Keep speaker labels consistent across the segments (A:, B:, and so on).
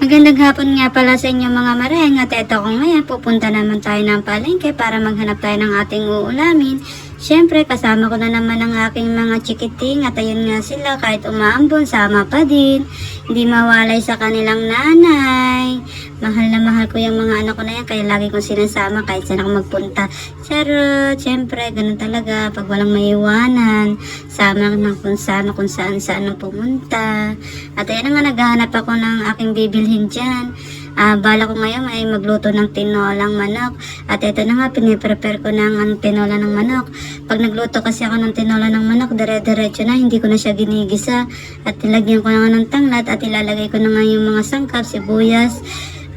A: Magandang hapon nga pala sa inyo mga mareng at eto ko ngayon pupunta naman tayo ng palengke para maghanap tayo ng ating uulamin. Siyempre kasama ko na naman ang aking mga chikiting at ayun nga sila kahit umaambon sama pa din. Hindi mawalay sa kanilang nanay. Mahal na mahal ko yung mga anak ko na yan kaya lagi kong sinasama kahit saan ako magpunta. Charot, siyempre ganun talaga pag walang maiwanan. Sama ng kung saan ang pumunta. At ayun nga naghahanap ako ng aking bibilhin dyan. Bala ko ngayon ay magluto ng tinolang manok. At ito na nga, piniprepare ko ng tinola ng manok. Pag nagluto kasi ako ng tinola ng manok, dire-diretso na, hindi ko na siya ginigisa. At nilagyan ko na nga ng tanglad at ilalagay ko na nga yung mga sangkap, sibuyas,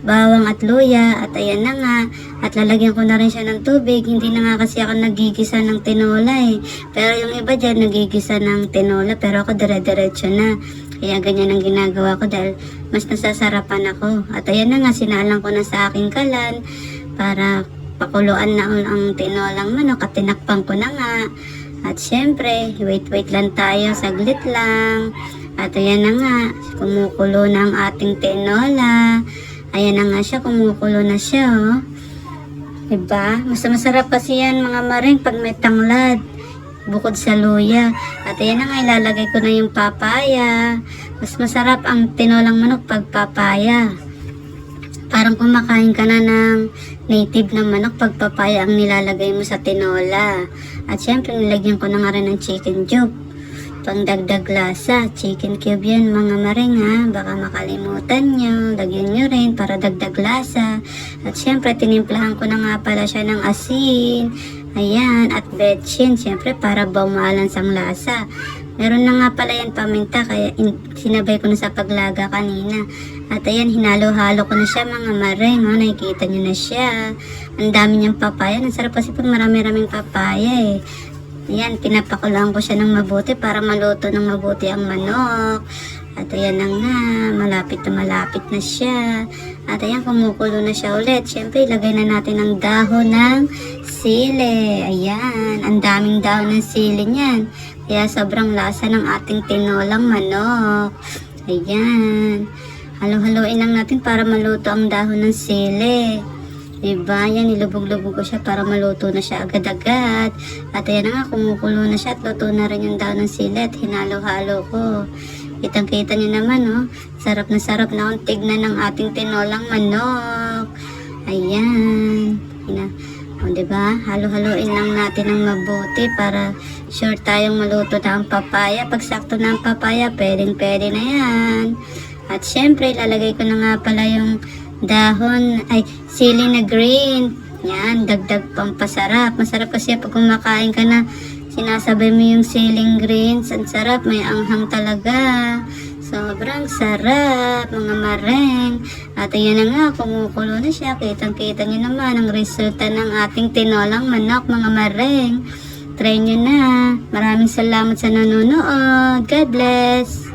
A: bawang at luya. At ayan na nga, at lalagyan ko na rin siya ng tubig. Hindi na nga kasi ako nagigisa ng tinola eh. Pero yung iba dyan nagigisa ng tinola, pero ako dire-diretso na. Kaya ganyan ang ginagawa ko dahil mas nasasarapan ako. At ayan na nga, sinalang ko na sa aking kalan para pakuluan na ang tinolang manok at tinakpan ko na nga. At syempre, wait lang tayo, saglit lang. At ayan na nga, kumukulo na ang ating tinola. Ayan na nga siya, kumukulo na siya oh. Diba? Mas masarap kasi yan mga maring pag may tanglad. Bukod sa luya. At ayan na nga, ilalagay ko na yung papaya. Mas masarap ang tinolang manok pag papaya. Parang kumakain ka na ng native na manok pag papaya ang nilalagay mo sa tinola. At syempre, nilagyan ko na nga rin ng chicken cube. Pangdagdag lasa. Chicken cube yan mga maring ha. Baka makalimutan nyo. Lagyan nyo rin para dagdag lasa. At syempre, tinimplahan ko na nga pala siya ng asin. Ayan, at betchin, syempre para bumalans ang lasa. Meron na nga pala yan paminta, kaya sinabay ko na sa paglaga kanina. At ayan, hinalo-halo ko na siya mga mareng, oh, nakikita nyo na siya. Ang dami niyang papaya, ang sarap kasi pag marami-raming papaya eh. Ayan, pinapakulaan ko siya ng mabuti para maluto ng mabuti ang manok. At ayan na nga, malapit na siya. At ayan, kumukulo na siya ulit. Siyempre, ilagay na natin ang dahon ng sili. Ayan, ang daming dahon ng sili niyan. Kaya sobrang lasa ng ating tinolang manok. Ayan, halo-haloin lang natin para maluto ang dahon ng sili. Diba? Yan, nilubog-lubog ko siya para maluto na siya agad-agad. At ayan na nga, kumukulo na siya at luto na rin yung dahon ng sili at hinalo-halo ko. Kitang-kita niyo naman, oh. Sarap na akong tignan ng ating tinolang manok. Ayan. O, diba? Halo-haloin lang natin ng mabuti para sure tayong maluto na ang papaya. Pag sakto na ang papaya, pwedeng-pwede na yan. At syempre, ilalagay ko na nga pala yung dahon, sili na green. Yan, dagdag pampasarap. Masarap kasi pag kumakain ka na, sinasabay mo yung siling greens. Ang sarap, may anghang talaga. Sobrang sarap, mga mareng. At ayan na nga, kumukulo na siya. Kitang-kita nyo naman ang resulta ng ating tinolang manok, mga mareng. Try nyo na. Maraming salamat sa nanonood. God bless.